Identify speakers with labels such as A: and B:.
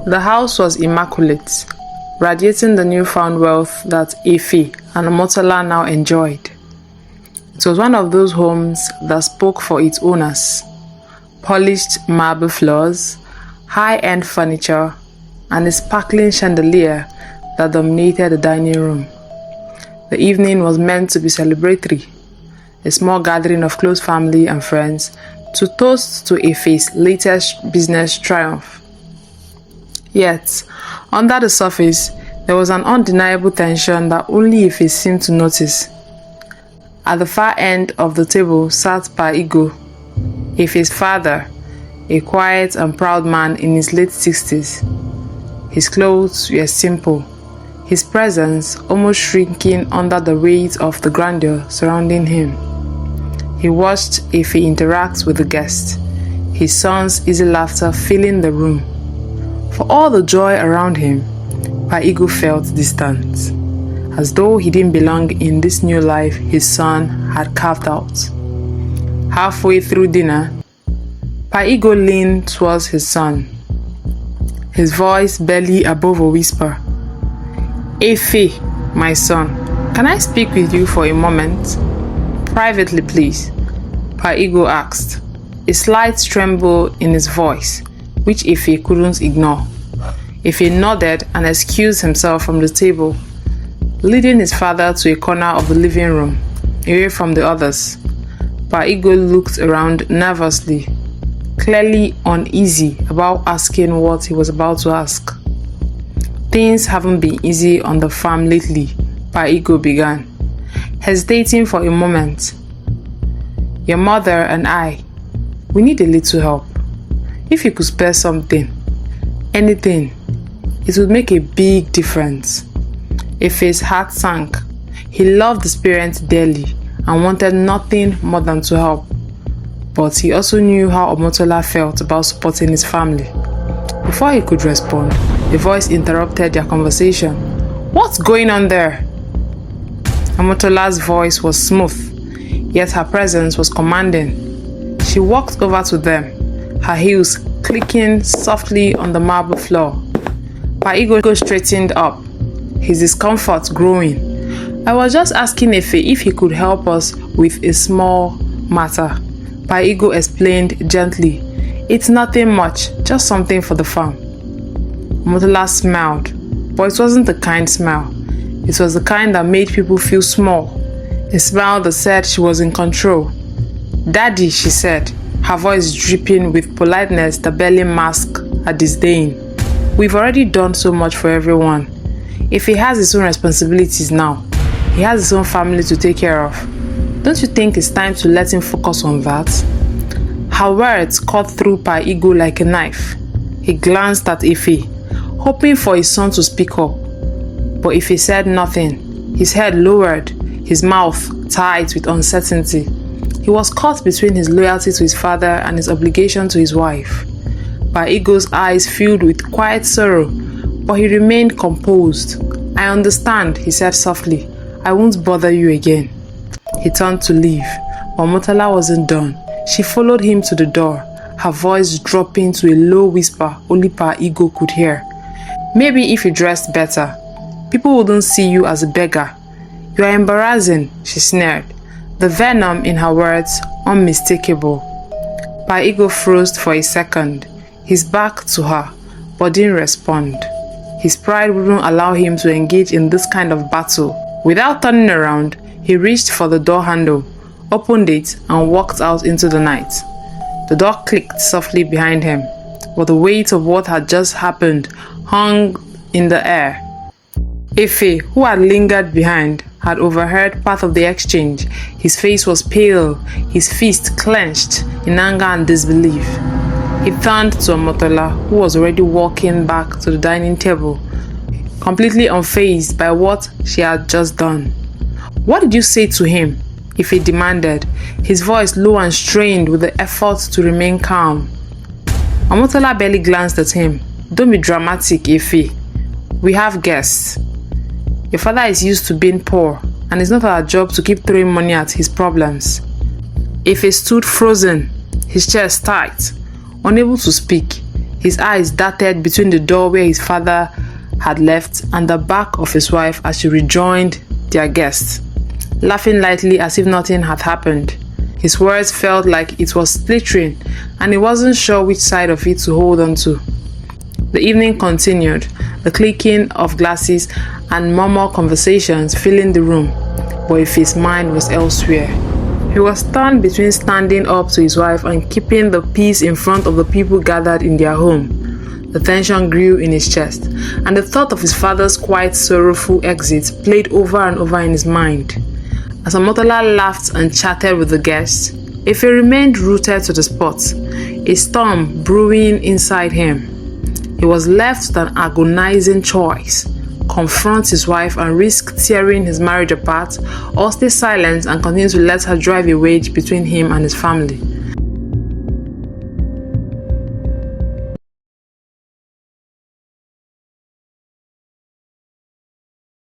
A: The house was immaculate, radiating the newfound wealth that Ife and Omotola now enjoyed. It was one of those homes that spoke for its owners. Polished marble floors, high-end furniture, and a sparkling chandelier that dominated the dining room. The evening was meant to be celebratory, a small gathering of close family and friends to toast to Ife's latest business triumph. Yet, under the surface, there was an undeniable tension that only Ife seemed to notice. At the far end of the table sat Pa Igo, Ife's father, a quiet and proud man in his late 60s. His clothes were simple, his presence almost shrinking under the weight of the grandeur surrounding him. He watched Ife interact with the guests, his son's easy laughter filling the room. For all the joy around him, Pa Igo felt distant, as though he didn't belong in this new life his son had carved out. Halfway through dinner, Pa Igo leaned towards his son, his voice barely above a whisper. "Ife, my son, can I speak with you for a moment? Privately, please," Pa Igo asked, a slight tremble in his voice, which Ife couldn't ignore. Ife nodded and excused himself from the table, leading his father to a corner of the living room, away from the others. Pa Igo looked around nervously, clearly uneasy about asking what he was about to ask. "Things haven't been easy on the farm lately," Pa Igo began, hesitating for a moment. "Your mother and I, we need a little help. If you could spare something, anything, it would make a big difference." Ife's heart sank. He loved his parents dearly and wanted nothing more than to help. But he also knew how Omotola felt about supporting his family. Before he could respond, a voice interrupted their conversation. "What's going on there?" Omotola's voice was smooth, yet her presence was commanding. She walked over to them, her heels clicking softly on the marble floor. Pa Igo straightened up, his discomfort growing. "I was just asking Ife if he could help us with a small matter," Pa Igo explained gently. "It's nothing much, just something for the farm." Omotola smiled, but it wasn't the kind smile. It was the kind that made people feel small, a smile that said she was in control. "Daddy," she said, her voice dripping with politeness that barely masked her disdain. "We've already done so much for everyone. If he has his own responsibilities now, he has his own family to take care of. Don't you think it's time to let him focus on that?" Her words cut through Pa Igo like a knife. He glanced at Ife, hoping for his son to speak up. But Ife said nothing, his head lowered, his mouth tight with uncertainty. He was caught between his loyalty to his father and his obligation to his wife. Pa Igo's eyes filled with quiet sorrow, but he remained composed. "I understand," he said softly. "I won't bother you again." He turned to leave, but Omotola wasn't done. She followed him to the door, her voice dropping to a low whisper only Pa Igo could hear. "Maybe if you dressed better, people wouldn't see you as a beggar. You are embarrassing," she sneered, the venom in her words unmistakable. Pa Igo froze for a second, his back to her, but didn't respond. His pride wouldn't allow him to engage in this kind of battle. Without turning around, he reached for the door handle, opened it, and walked out into the night. The door clicked softly behind him, but the weight of what had just happened hung in the air. Ife, who had lingered behind, had overheard part of the exchange. His face was pale, his fist clenched in anger and disbelief. He turned to Omotola, who was already walking back to the dining table, completely unfazed by what she had just done. "What did you say to him?" Ife demanded, his voice low and strained with the effort to remain calm. Omotola barely glanced at him. "Don't be dramatic, Ife. We have guests. Your father is used to being poor, and it's not our job to keep throwing money at his problems." Ife stood frozen, his chest tight, unable to speak. His eyes darted between the door where his father had left and the back of his wife as she rejoined their guests, laughing lightly as if nothing had happened. His words felt like it was slittering, and he wasn't sure which side of it to hold on to. The evening continued, the clicking of glasses and murmur conversations filling the room, but if his mind was elsewhere. He was torn between standing up to his wife and keeping the peace in front of the people gathered in their home. The tension grew in his chest, and the thought of his father's quiet, sorrowful exit played over and over in his mind. As Omotola laughed and chatted with the guests, Efe remained rooted to the spot, a storm brewing inside him. He was left with an agonizing choice: confront his wife and risk tearing his marriage apart, or stay silent and continue to let her drive a wedge between him and his family.